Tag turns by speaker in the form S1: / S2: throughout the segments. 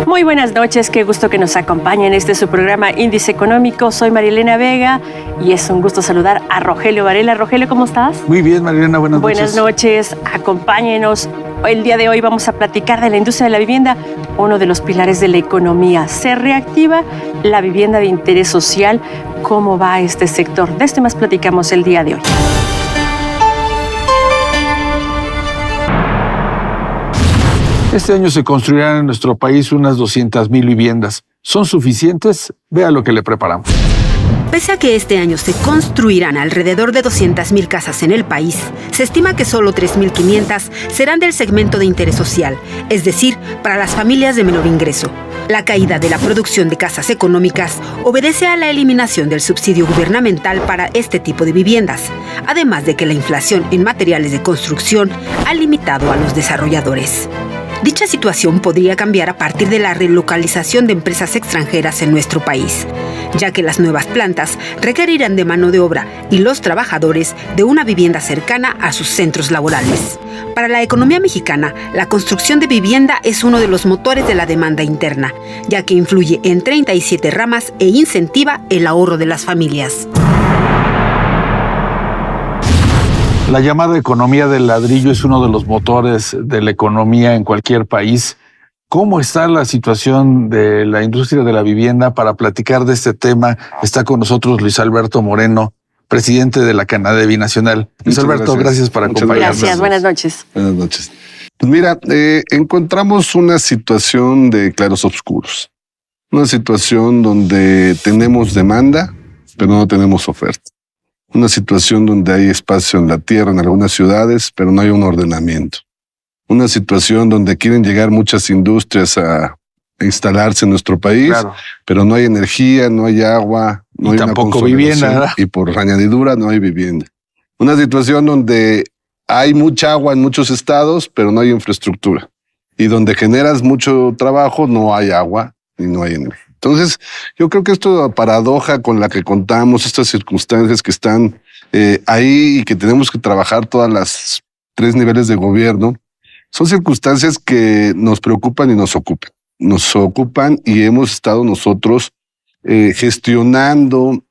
S1: Muy buenas noches, qué gusto que nos acompañen. Este es su programa Índice Económico. Soy Marilena Vega y es un gusto saludar a Rogelio Varela. Rogelio, ¿cómo estás?
S2: Muy bien, Marilena, buenas noches.
S1: Buenas noches, acompáñenos. El día de hoy vamos a platicar de la industria de la vivienda, uno de los pilares de la economía. ¿Se reactiva la vivienda de interés social? ¿Cómo va este sector? De este más platicamos el día de hoy.
S2: Este año se construirán en nuestro país unas 200,000 viviendas. ¿Son suficientes? Vea lo que le preparamos.
S3: Pese a que este año se construirán alrededor de 200,000 casas en el país, se estima que solo 3,500 serán del segmento de interés social, es decir, para las familias de menor ingreso. La caída de la producción de casas económicas obedece a la eliminación del subsidio gubernamental para este tipo de viviendas, además de que la inflación en materiales de construcción ha limitado a los desarrolladores. Dicha situación podría cambiar a partir de la relocalización de empresas extranjeras en nuestro país, ya que las nuevas plantas requerirán de mano de obra y los trabajadores de una vivienda cercana a sus centros laborales. Para la economía mexicana, la construcción de vivienda es uno de los motores de la demanda interna, ya que influye en 37 ramas e incentiva el ahorro de las familias.
S2: La llamada economía del ladrillo es uno de los motores de la economía en cualquier país. ¿Cómo está la situación de la industria de la vivienda? Para platicar de este tema está con nosotros Luis Alberto Moreno, presidente de la Canadá Binacional. Luis Alberto, gracias por acompañarnos.
S1: Gracias, buenas noches.
S4: Buenas noches. Pues mira, encontramos una situación de claros oscuros. Una situación donde tenemos demanda, pero no tenemos oferta. Una situación donde hay espacio en la tierra en algunas ciudades, pero no hay un ordenamiento. Una situación donde quieren llegar muchas industrias a instalarse en nuestro país, claro, pero no hay energía, no hay agua, no hay
S2: tampoco vivienda, ¿verdad?
S4: Y por añadidura no hay vivienda. Una situación donde hay mucha agua en muchos estados, pero no hay infraestructura. Y donde generas mucho trabajo, no hay agua y no hay energía. Entonces, yo creo que esto es la paradoja con la que contamos, estas circunstancias que están ahí y que tenemos que trabajar todas las 3 niveles de gobierno, son circunstancias que nos preocupan y nos ocupan. Nos ocupan y hemos estado nosotros gestionando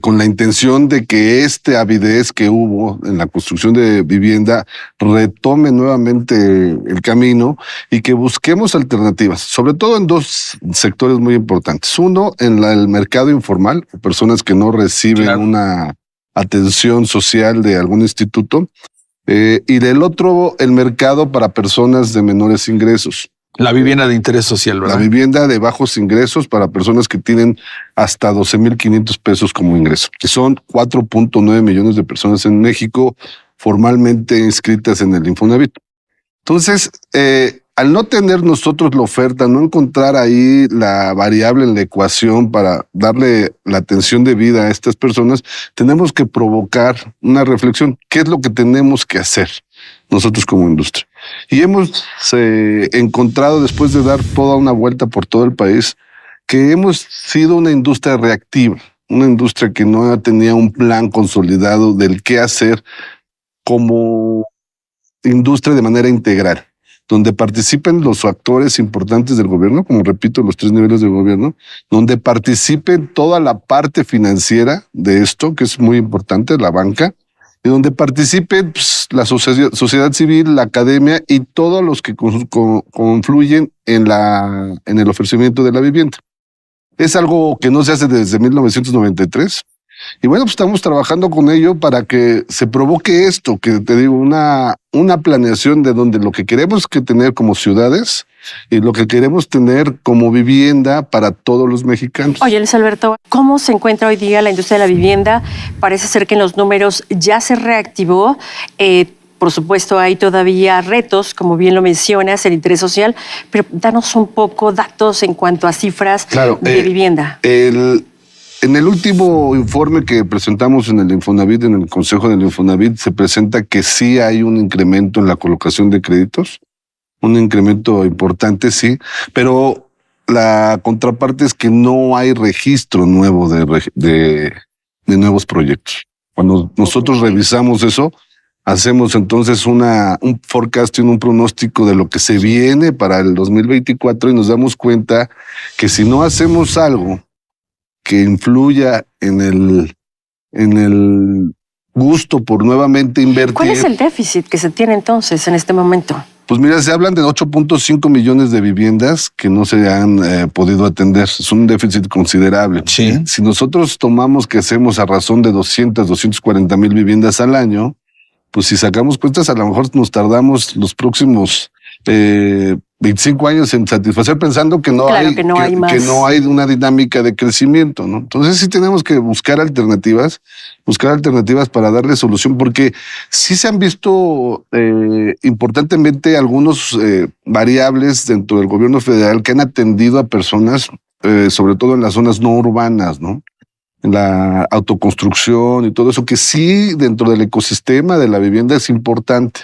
S4: con la intención de que avidez que hubo en la construcción de vivienda retome nuevamente el camino y que busquemos alternativas, sobre todo en 2 sectores muy importantes. Uno, en el mercado informal, personas que no reciben, claro, una atención social de algún instituto, y del otro, el mercado para personas de menores ingresos.
S2: La vivienda de interés social, ¿verdad?
S4: La vivienda de bajos ingresos para personas que tienen hasta 12,500 pesos como ingreso, que son 4.9 millones de personas en México formalmente inscritas en el Infonavit. Entonces, al no tener nosotros la oferta, no encontrar ahí la variable en la ecuación para darle la atención debida a estas personas, tenemos que provocar una reflexión. ¿Qué es lo que tenemos que hacer nosotros como industria? Y hemos encontrado, después de dar toda una vuelta por todo el país, que hemos sido una industria reactiva, una industria que no tenía un plan consolidado del qué hacer como industria de manera integral, donde participen los actores importantes del gobierno, como repito, los 3 niveles de gobierno, donde participen toda la parte financiera de esto, que es muy importante, la banca, y donde participen la sociedad civil, la academia y todos los que confluyen en el ofrecimiento de la vivienda. Es algo que no se hace desde 1993. Y bueno, pues estamos trabajando con ello para que se provoque esto, que te digo, una planeación de donde lo que queremos que tener como ciudades y lo que queremos tener como vivienda para todos los mexicanos.
S1: Oye, Luis Alberto, ¿cómo se encuentra hoy día la industria de la vivienda? Parece ser que en los números ya se reactivó. Por supuesto, hay todavía retos, como bien lo mencionas, el interés social, pero danos un poco datos en cuanto a cifras, claro, de vivienda.
S4: En el último informe que presentamos en el Infonavit, en el Consejo del Infonavit, se presenta que sí hay un incremento en la colocación de créditos, un incremento importante, sí, pero la contraparte es que no hay registro nuevo de nuevos proyectos. Cuando nosotros revisamos eso, hacemos entonces un forecasting, un pronóstico de lo que se viene para el 2024 y nos damos cuenta que si no hacemos algo que influya en el gusto por nuevamente invertir.
S1: ¿Cuál es el déficit que se tiene entonces en este momento?
S4: Pues mira, se hablan de 8.5 millones de viviendas que no se han podido atender. Es un déficit considerable.
S2: Sí.
S4: Si nosotros tomamos que hacemos a razón de 240 mil viviendas al año, pues si sacamos cuentas, a lo mejor nos tardamos los próximos 25 años en satisfacer, pensando que no hay una dinámica de crecimiento, ¿no? Entonces sí tenemos que buscar alternativas para darle solución, porque sí se han visto importantemente algunos variables dentro del gobierno federal que han atendido a personas, sobre todo en las zonas no urbanas, ¿no? La autoconstrucción y todo eso, que sí dentro del ecosistema de la vivienda es importante.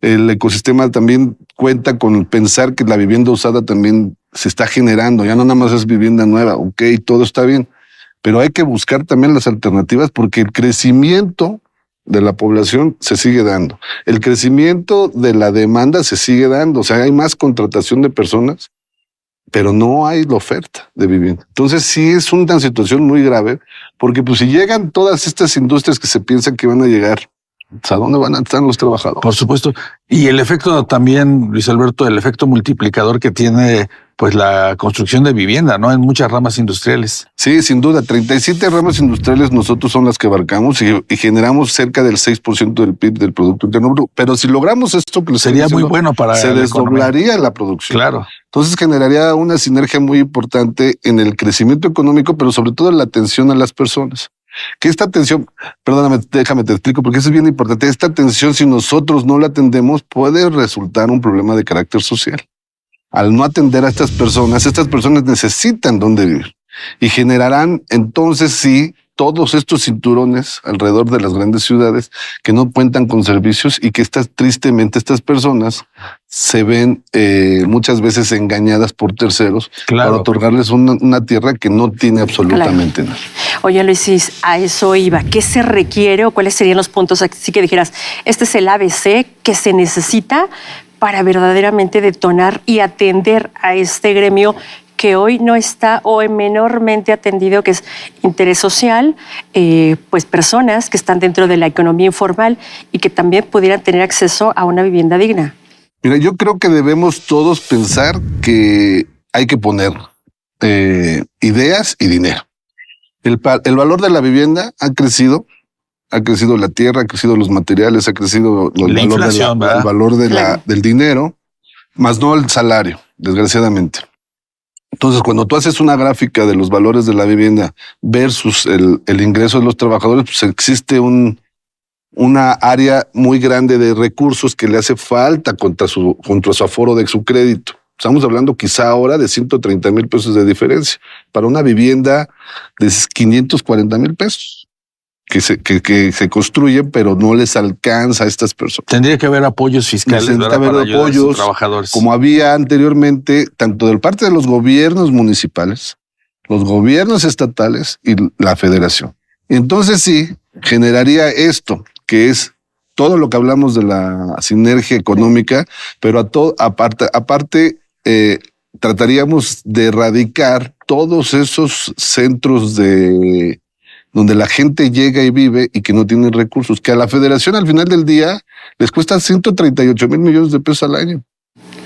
S4: El ecosistema también cuenta con pensar que la vivienda usada también se está generando, ya no nada más es vivienda nueva, ok, todo está bien, pero hay que buscar también las alternativas porque el crecimiento de la población se sigue dando, el crecimiento de la demanda se sigue dando, o sea, hay más contratación de personas, pero no hay la oferta de vivienda. Entonces sí es una situación muy grave, porque pues si llegan todas estas industrias que se piensan que van a llegar, ¿a dónde van a estar los trabajadores?
S2: Por supuesto. Y el efecto también, Luis Alberto, el efecto multiplicador que tiene pues la construcción de vivienda, ¿no? En muchas ramas industriales.
S4: Sí, sin duda. 37 ramas industriales nosotros son las que abarcamos y generamos cerca del 6% del PIB, del Producto Interno Bruto. Pero si logramos esto, que
S2: sería muy bueno para
S4: se desdoblaría la producción.
S2: Claro.
S4: Entonces generaría una sinergia muy importante en el crecimiento económico, pero sobre todo en la atención a las personas. Que esta atención, perdóname, déjame te explico, porque eso es bien importante. Esta atención, si nosotros no la atendemos, puede resultar un problema de carácter social. Al no atender a estas personas necesitan dónde vivir y generarán entonces sí todos estos cinturones alrededor de las grandes ciudades que no cuentan con servicios y que tristemente estas personas se ven muchas veces engañadas por terceros para otorgarles una tierra que no tiene absolutamente nada.
S1: Oye, Luis, a eso iba. ¿Qué se requiere o cuáles serían los puntos así que dijeras, este es el ABC que se necesita para verdaderamente detonar y atender a este gremio que hoy no está o menormente atendido, que es interés social, pues personas que están dentro de la economía informal y que también pudieran tener acceso a una vivienda digna?
S4: Mira, yo creo que debemos todos pensar que hay que poner ideas y dinero. El valor de la vivienda ha crecido la tierra, ha crecido los materiales, ha crecido el valor del dinero, más no el salario, desgraciadamente. Entonces, cuando tú haces una gráfica de los valores de la vivienda versus el ingreso de los trabajadores, pues existe una área muy grande de recursos que le hace falta contra su aforo de su crédito. Estamos hablando quizá ahora de 130 mil pesos de diferencia para una vivienda de 540 mil pesos. Que se construyen, pero no les alcanza a estas personas.
S2: Tendría que haber apoyos fiscales,
S4: tendría que haber apoyos, trabajadores, como había anteriormente, tanto de parte de los gobiernos municipales, los gobiernos estatales y la federación. Entonces sí, generaría esto, que es todo lo que hablamos de la sinergia económica, pero aparte trataríamos de erradicar todos esos centros donde la gente llega y vive y que no tiene recursos, que a la federación al final del día les cuesta 138 mil millones de pesos al año.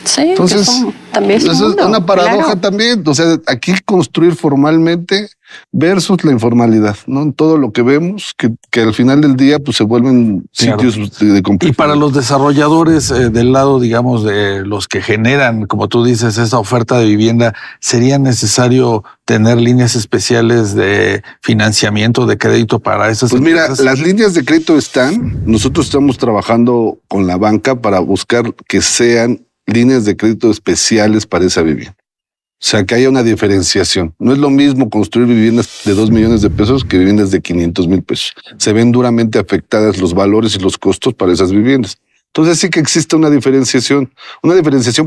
S1: Sí,
S4: entonces
S1: también
S4: es una paradoja también. O sea, aquí construir formalmente versus la informalidad, ¿no? En todo lo que vemos, que al final del día pues se vuelven sitios de complejidad.
S2: Y para los desarrolladores del lado, digamos, de los que generan, como tú dices, esa oferta de vivienda, ¿sería necesario tener líneas especiales de financiamiento, de crédito para esas empresas?
S4: Mira, las líneas de crédito están. Nosotros estamos trabajando con la banca para buscar que sean líneas de crédito especiales para esa vivienda. O sea, que haya una diferenciación. No es lo mismo construir viviendas de 2 millones de pesos que viviendas de 500 mil pesos. Se ven duramente afectadas los valores y los costos para esas viviendas. Entonces sí que existe una diferenciación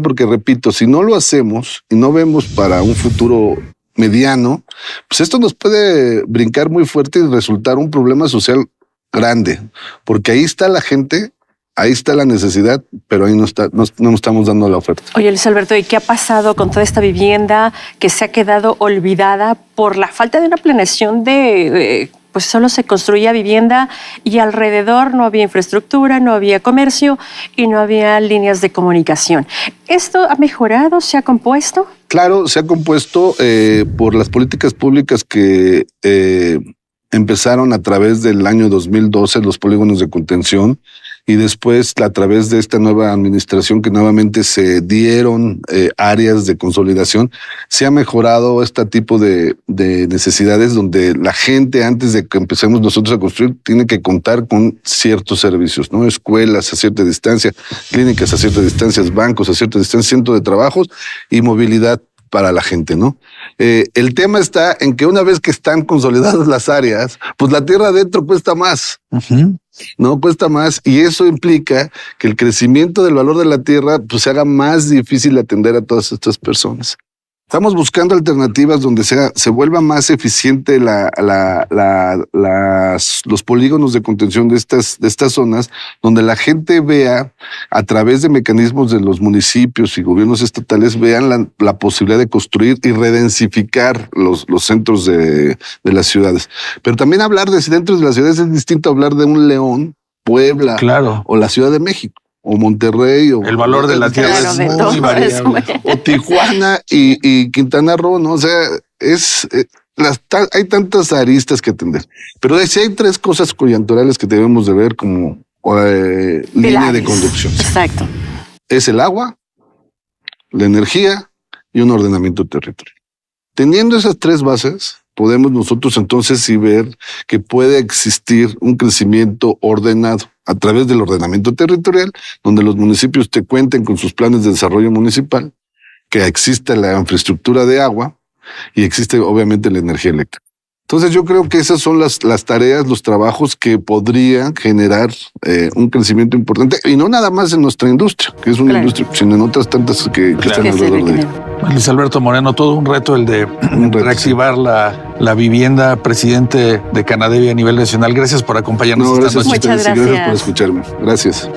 S4: porque, repito, si no lo hacemos y no vemos para un futuro mediano, pues esto nos puede brincar muy fuerte y resultar un problema social grande, porque ahí está la gente, ahí está la necesidad, pero ahí no estamos dando la oferta.
S1: Oye, Luis Alberto, ¿y qué ha pasado con toda esta vivienda que se ha quedado olvidada por la falta de una planeación de... pues solo se construía vivienda y alrededor no había infraestructura, no había comercio y no había líneas de comunicación? ¿Esto ha mejorado? ¿Se ha compuesto?
S4: Claro, se ha compuesto por las políticas públicas que empezaron a través del año 2012, los polígonos de contención, y después a través de esta nueva administración que nuevamente se dieron áreas de consolidación, se ha mejorado este tipo de necesidades donde la gente, antes de que empecemos nosotros a construir, tiene que contar con ciertos servicios, ¿no? Escuelas a cierta distancia, clínicas a cierta distancia, bancos a cierta distancia, centro de trabajos y movilidad para la gente, ¿no? El tema está en que una vez que están consolidadas las áreas, pues la tierra adentro cuesta más. No cuesta más, y eso implica que el crecimiento del valor de la tierra pues se haga más difícil atender a todas estas personas. Estamos buscando alternativas donde se vuelva más eficiente los polígonos de contención de estas zonas, donde la gente vea a través de mecanismos de los municipios y gobiernos estatales, vean la posibilidad de construir y redensificar los centros de las ciudades. Pero también hablar de centros de las ciudades es distinto a hablar de un León, Puebla, claro, o la Ciudad de México, o Monterrey, o
S2: el valor de la tierra es muy variable.
S4: O Tijuana y Quintana Roo, ¿no? O sea, hay tantas aristas que atender. Pero si hay tres cosas coyunturales que debemos de ver como línea de conducción.
S1: Exacto.
S4: Es el agua, la energía y un ordenamiento territorial. Teniendo esas tres bases, podemos nosotros entonces sí ver que puede existir un crecimiento ordenado a través del ordenamiento territorial, donde los municipios te cuenten con sus planes de desarrollo municipal, que existe la infraestructura de agua y existe obviamente la energía eléctrica. Entonces yo creo que esas son las tareas, los trabajos que podrían generar un crecimiento importante, y no nada más en nuestra industria, que es una industria, sino en otras tantas que están alrededor de ella.
S2: Luis Alberto Moreno, todo un reto el de reactivar la vivienda, presidente de Canadevi a nivel nacional. Gracias por acompañarnos esta noche.
S1: Muchas gracias.
S4: Gracias por escucharme. Gracias.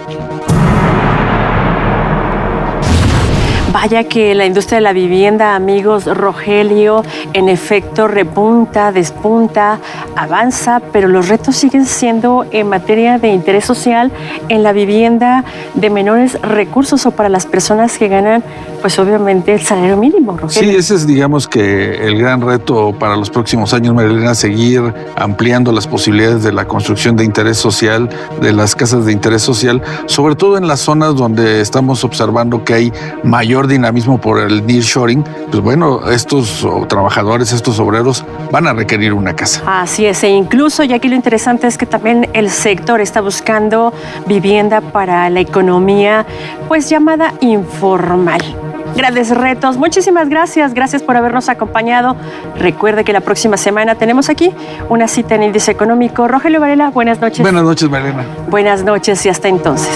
S1: Vaya que la industria de la vivienda, amigos, Rogelio, en efecto repunta, despunta, avanza, pero los retos siguen siendo en materia de interés social en la vivienda de menores recursos o para las personas que ganan, pues obviamente el salario mínimo, Rogelio.
S2: Sí, ese es, digamos, que el gran reto para los próximos años, María Elena, seguir ampliando las posibilidades de la construcción de interés social, de las casas de interés social, sobre todo en las zonas donde estamos observando que hay mayor dinamismo por el nearshoring. Pues bueno, estos trabajadores, estos obreros van a requerir una casa.
S1: Así es, e incluso, y aquí lo interesante es que también el sector está buscando vivienda para la economía, pues llamada informal. Grandes retos. Muchísimas gracias. Gracias por habernos acompañado. Recuerde que la próxima semana tenemos aquí una cita en Índice Económico. Rogelio Varela, buenas noches.
S2: Buenas noches, María Elena.
S1: Buenas noches y hasta entonces.